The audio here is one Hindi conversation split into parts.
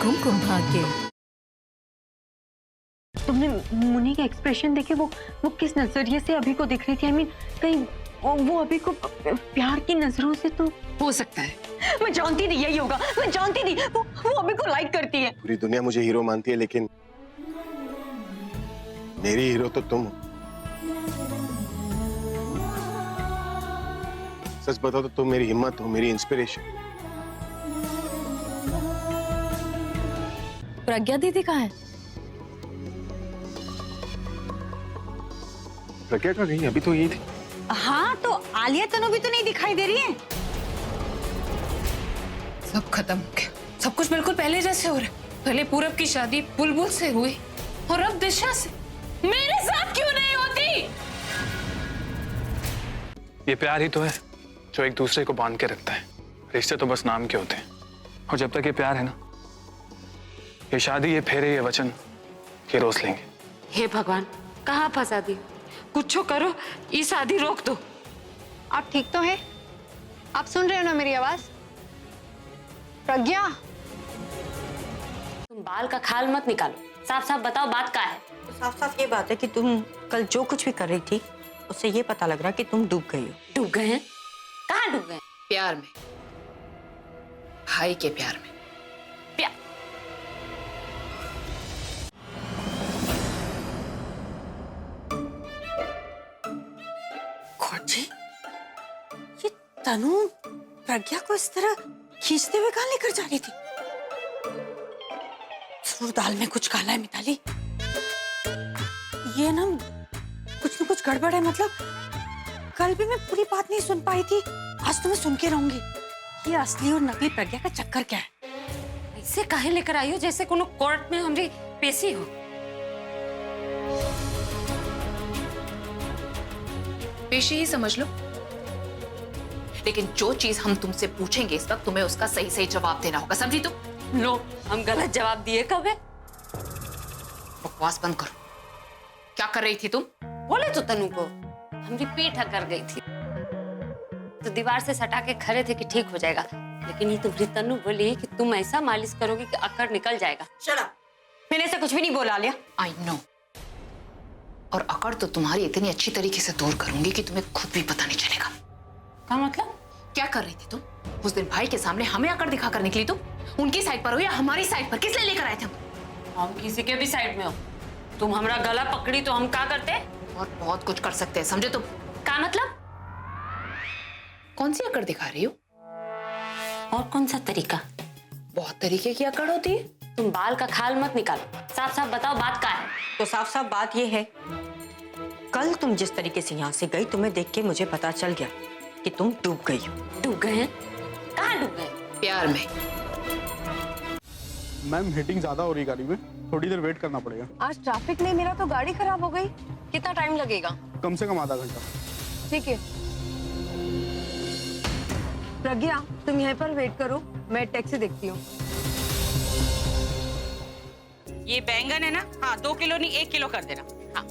कुमकुम भाग्य। तुमने मुन्नी के एक्सप्रेशन देखे? वो किस नजरिए से अभी को देख रही थी? कहीं वो अभी को प्यार की नजरों से तो हो सकता है। मैं जानती थी यही होगा, मैं जानती थी वो अभी को लाइक करती है। पूरी दुनिया मुझे हीरो मानती है, लेकिन मेरी हीरो तो तुम हो। सच बताओ तो तुम मेरी हिम्मत हो, मेरी इंस्पिरेशन। प्रज्ञा दीदी कहाँ है? प्रज्ञा कहाँ गई? अभी तो यही थी। हाँ, तो आलिया तनु भी तो नहीं दिखाई दे रही है। सब खत्म हो गया, सब कुछ बिल्कुल पहले जैसे हो रहा है। पहले पूरब की शादी बुलबुल से हुई और अब दिशा से। मेरे साथ क्यों नहीं होती? ये प्यार ही तो है जो एक दूसरे को बांध के रखता है। रिश्ते तो बस नाम के होते हैं, और जब तक ये प्यार है ना, ये शादी, ये फेरे, ये वचन, ये रोज लेंगे। हे भगवान, कहाँ फंसा दी? कुछ करो, ये शादी रोक दो। आप ठीक तो हैं? आप सुन रहे हो ना मेरी आवाज? प्रज्ञा, तुम बाल का खाल मत निकालो, साफ साफ बताओ बात क्या है। साफ साफ ये बात है कि तुम कल जो कुछ भी कर रही थी उससे ये पता लग रहा है कि तुम डूब गई हो। डूब गए हैं? कहाँ डूब गए? प्यार में, भाई के प्यार में। प्यार? जी, ये तनु प्रज्ञा को इस तरह खींचते हुए कहाँ लेकर जा रही थी? जरूर दाल में कुछ काला है मिताली। ये ना कुछ गड़बड़ है। मतलब कल भी मैं पूरी बात नहीं सुन पाई थी, आज तो मैं सुन के रहूंगी। ये असली और नकली प्रज्ञा का चक्कर क्या है? ऐसे काहे लेकर आई हो जैसे कोनो कोर्ट में हमरी पेशी हो। पेशी ही समझ लो, लेकिन जो चीज हम तुमसे पूछेंगे इस वक्त तुम्हें उसका सही सही जवाब देना होगा, समझी तुम? लो, हम गलत जवाब दिए कब है? बकवास बंद करो। क्या कर रही थी तुम? बोले तो तनु को हमरी पीठ कर गई थी, तो दीवार से सटा के खड़े थे कि ठीक हो जाएगा, लेकिन ये तुम्हारी तनु बोली कि तुम ऐसा मालिश करोगे कि अकड़ निकल जाएगा। शट अप, मैंने ऐसा कुछ भी नहीं बोला लिया। आई नो, और अकड़ तो तुम्हारी इतनी अच्छी तरीके से दूर करूंगी कि तुम्हें खुद भी पता नहीं चलेगा। क्या मतलब? क्या कर रही थी तुम? उस दिन भाई के सामने हमें अकड़ दिखा कर निकली तुम? उनकी साइड पर हो या हमारी साइड पर? किस लिए लेकर आए थे हम किसी के भी साइड में हो, तुम हमारा गला पकड़ी तो हम क्या करते? और बहुत कुछ कर सकते हैं, समझे तुम? क्या मतलब? कौन सी अकड़ दिखा रही हो? और कौन सा तरीका? बहुत तरीके की अकड़ होती है। तुम बाल का खाल मत निकालो, साफ साफ बताओ बात क्या है। तो साफ साफ बात ये है, कल तुम जिस तरीके से यहाँ से गई, तुम्हें देख के मुझे पता चल गया कि तुम डूब गई हो। डूब गए हैं? कहाँ डूब गए? प्यार में। मैम हीटिंग ज्यादा हो रही गाड़ी में, थोड़ी देर वेट करना पड़ेगा। आज ट्रैफिक में मेरा तो गाड़ी खराब हो गई। कितना टाइम लगेगा? कम से कम आधा घंटा। ठीक है प्रज्ञा, तुम यहीं पर वेट करो, मैं टैक्सी देखती हूँ। ये बैंगन है ना? हाँ, 2 किलो नहीं 1 किलो कर देना। हाँ।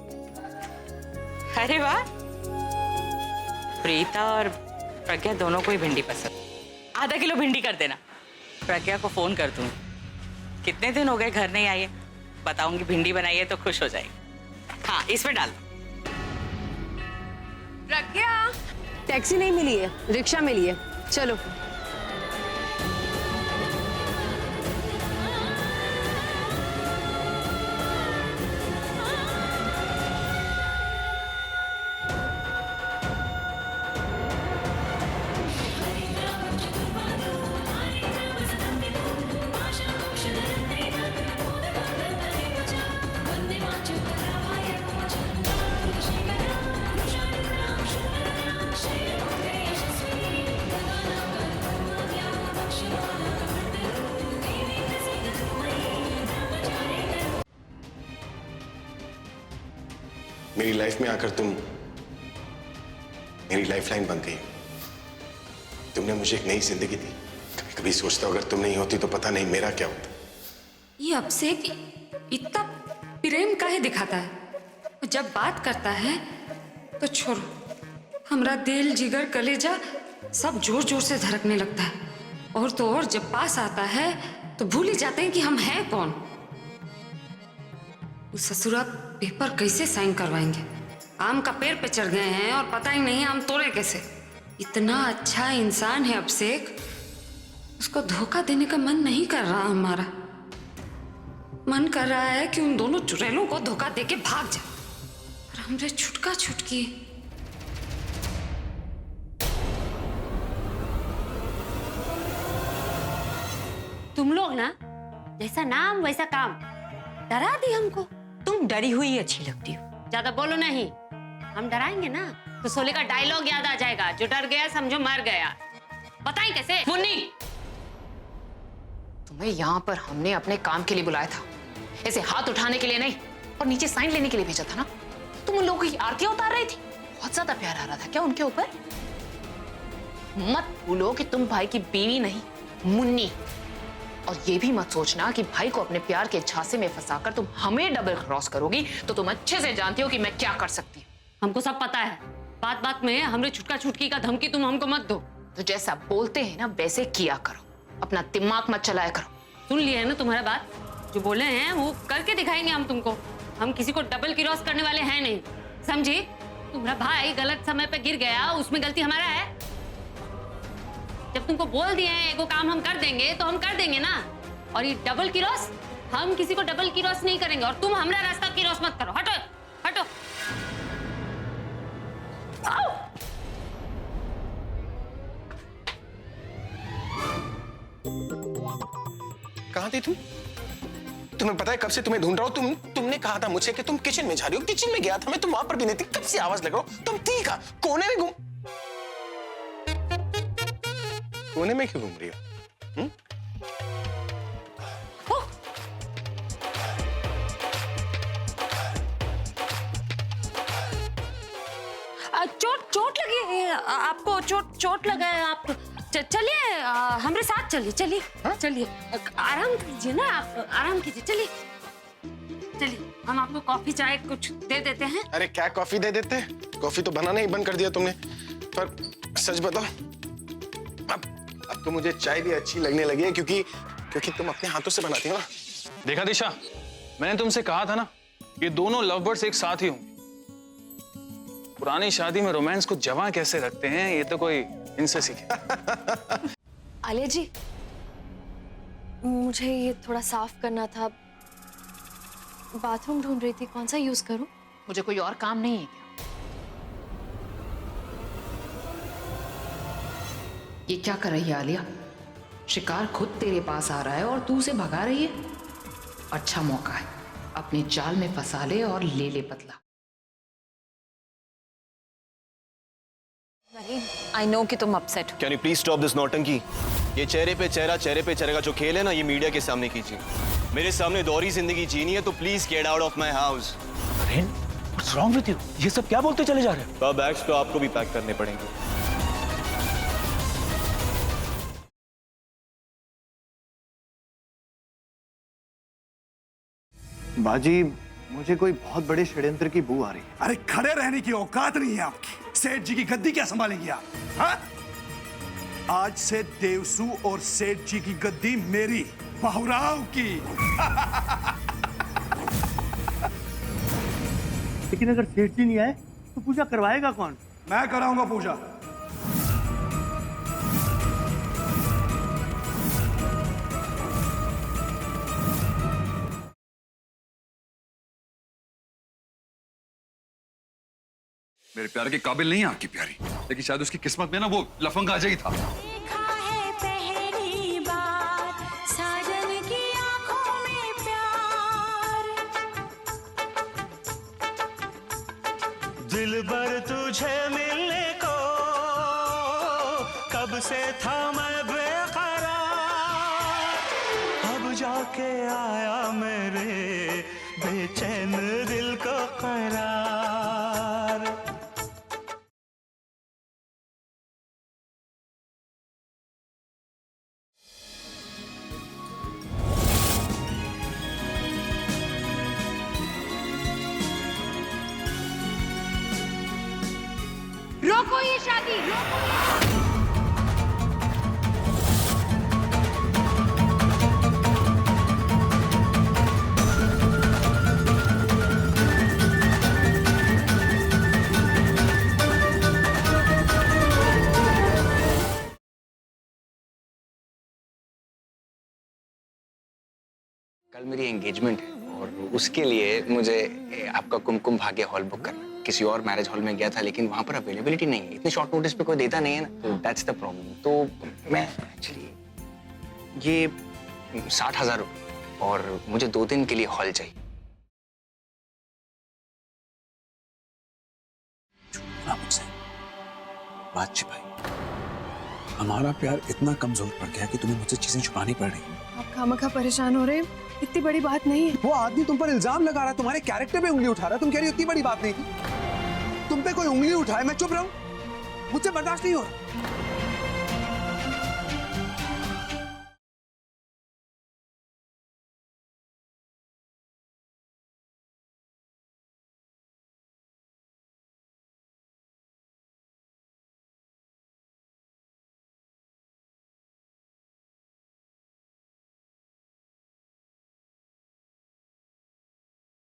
अरे वाह, प्रीता और प्रज्ञा दोनों को ही भिंडी पसंद। आधा किलो भिंडी कर देना। प्रज्ञा को फोन कर दूँ, कितने दिन हो गए घर नहीं आई है, बताऊंगी भिंडी बनाई है तो खुश हो जाएगी। हाँ, इसमें डाल दो। प्रज्ञा, टैक्सी नहीं मिली है, रिक्शा मिली है, चलो। मेरी लाइफ में आकर तुम मेरी लाइफलाइन बन गई। तुमने मुझे एक नई जिंदगी दी। कभी कभी सोचता हूं अगर तुम नहीं होती तो पता नहीं मेरा क्या होता। ये अभिषेक इतना प्रेम काहे दिखाता है? जब बात करता है तो छोड़ो, हमारा दिल जिगर कलेजा सब जोर जोर से धड़कने लगता है, और तो और जब पास आता है तो भूल ही जाते हैं कि हम हैं कौन। उस ससुरा पेपर कैसे साइन करवाएंगे? आम का पेड़ पे चढ़ गए हैं और पता ही नहीं आम तोड़े कैसे। इतना अच्छा इंसान है अभिषेक, उसको धोखा देने का मन नहीं कर रहा हमारा। मन कर रहा है कि उन दोनों चुड़ैलों को धोखा देके भाग जाए और हमरे छुटका छुटकी। तुम लोग ना जैसा नाम वैसा काम, डरा दी हमको। तुम डरी हुई अच्छी लगती हो। ज्यादा बोलो नहीं, हम डराएंगे ना तो सोले का डायलॉग याद आ जाएगा, जो डर गया समझो मर गया। बताएं कैसे? मुन्नी, तुम्हें यहाँ पर हमने अपने काम के लिए बुलाया था, ऐसे हाथ उठाने के लिए नहीं और नीचे साइन लेने के लिए भेजा था ना। तुम उन लोगों की आरतियां उतार रही थी, बहुत ज्यादा प्यार आ रहा था क्या उनके ऊपर? मत भूलो कि तुम भाई की बीवी नहीं मुन्नी, और ये भी मत सोचना कि भाई को अपने प्यार के झांसे में फंसाकर तुम हमें डबल क्रॉस करोगी। तो तुम अच्छे से जानती हो कि मैं क्या कर सकती हूँ। हमको सब पता है, बात बात में हमरे छुटका छुटकी का धमकी तुम हमको मत दो। तो जैसा बोलते हैं ना वैसे किया करो, अपना दिमाग मत चलाया करो। सुन लिया है ना तुम्हारा बात, जो बोले हैं वो करके दिखाएंगे हम तुमको। हम किसी को डबल क्रॉस करने वाले हैं नहीं, समझी? तुम्हारा भाई गलत समय पे गिर गया, उसमें गलती हमारा है। जब तुमको बोल दिए हैं एगो काम हम कर देंगे तो हम कर देंगे ना। और ये डबल क्रॉस, हम किसी को डबल क्रॉस नहीं करेंगे। और तुम हमारा रास्ता क्रॉस मत करो, हटो हटो। आओ। कहाँ थी तुम? तुम्हें पता है कब से तुम्हें ढूंढ रहा हूँ। तुमने कहा था मुझे कि तुम किचन में जा रही हो। किचन में गया था मैं, तुम वहां पर भी नहीं थी। कब से आवाज लग रहा हूँ, तुम थी कहाँ? कोने में घूम, कोने में क्यों घूम रही हो? चोट लगी है आपको? चोट लगा है? आप चलिए हमारे साथ चलिए, चलिए चलिए, आराम कीजिए ना, आप आराम कीजिए, चलिए चलिए, हम आपको कॉफी चाय कुछ दे देते हैं। अरे क्या कॉफी दे देते? कॉफी तो बनाना ही बंद कर दिया तुमने। पर सच बताओ, अब तो मुझे चाय भी अच्छी लगने लगी है, क्योंकि तुम अपने हाथों से बनाती हो ना। देखा दिशा, मैंने तुमसे कहा था ना, ये दोनों लव बर्ड्स एक साथ ही होंगे। पुरानी शादी में रोमांस को जवां कैसे रखते हैं, ये तो कोई इनसे सीखे। आलिया जी, मुझे ये थोड़ा साफ करना था, बाथरूम ढूंढ रही थी, कौन सा यूज करूं? मुझे कोई और काम नहीं है क्या? ये क्या कर रही है आलिया? शिकार खुद तेरे पास आ रहा है और तू उसे भगा रही है। अच्छा मौका है, अपने जाल में फंसा ले और ले ले बदला। आई नो कि तुम अपसेट हो। Can you please stop this नौटंकी? ये चेहरे पे चेहरे का जो खेल है ना, ये मीडिया के सामने कीजिए। मेरे सामने दोहरी जिंदगी जीनी है तो please get out of my house. What's wrong with you? ये सब क्या बोलते चले जा रहे हो? बैग्स तो आपको भी पैक करने पड़ेंगे। बाजी, मुझे कोई बहुत बड़े षड्यंत्र की बू आ रही है। अरे खड़े रहने की औकात नहीं है आपकी। सेठ जी की गद्दी क्या संभालेंगी आप? हाँ? आज से देवसू और सेठ जी की गद्दी मेरी, बाहुराव की। लेकिन अगर सेठ जी नहीं आए तो पूजा करवाएगा कौन? मैं कराऊंगा पूजा। मेरे प्यार के काबिल नहीं है आपकी प्यारी, लेकिन शायद उसकी किस्मत में ना वो लफंग आ जाही था। दिलबर तुझे मिलने को कब से था मैं बेकरार, अब जाके आया मेरे बेचैन दिल को करार। रोको ये शादी, रोको। 「कल मेरी एंगेजमेंट है और उसके लिए मुझे आपका कुमकुम भाग्य हॉल बुक करना। किसी और मैरिज हॉल में गया था लेकिन वहां पर अवेलेबिलिटी नहीं है, इतनी शॉर्ट नोटिस पे कोई देता नहीं है ना, तो दैट्स द प्रॉब्लम। तो मैं एक्चुअली ये 60,000 रुपये और मुझे 2 दिन के लिए हॉल चाहिए। ना मुझसे बात छिपाई। हमारा प्यार इतना कमजोर पड़ गया कि तुम्हें मुझसे चीजें छुपानी पड़ रही। आप खामखा परेशान हो रहे हैं, इतनी बड़ी बात नहीं है। वो आदमी तुम पर इल्जाम लगा रहा है, तुम्हारे कैरेक्टर पे उंगली उठा रहा है, तुम कह रही हो इतनी बड़ी बात नहीं थी। तुम पे कोई उंगली उठाए मैं चुप रहूं? मुझसे बर्दाश्त नहीं हो रहा।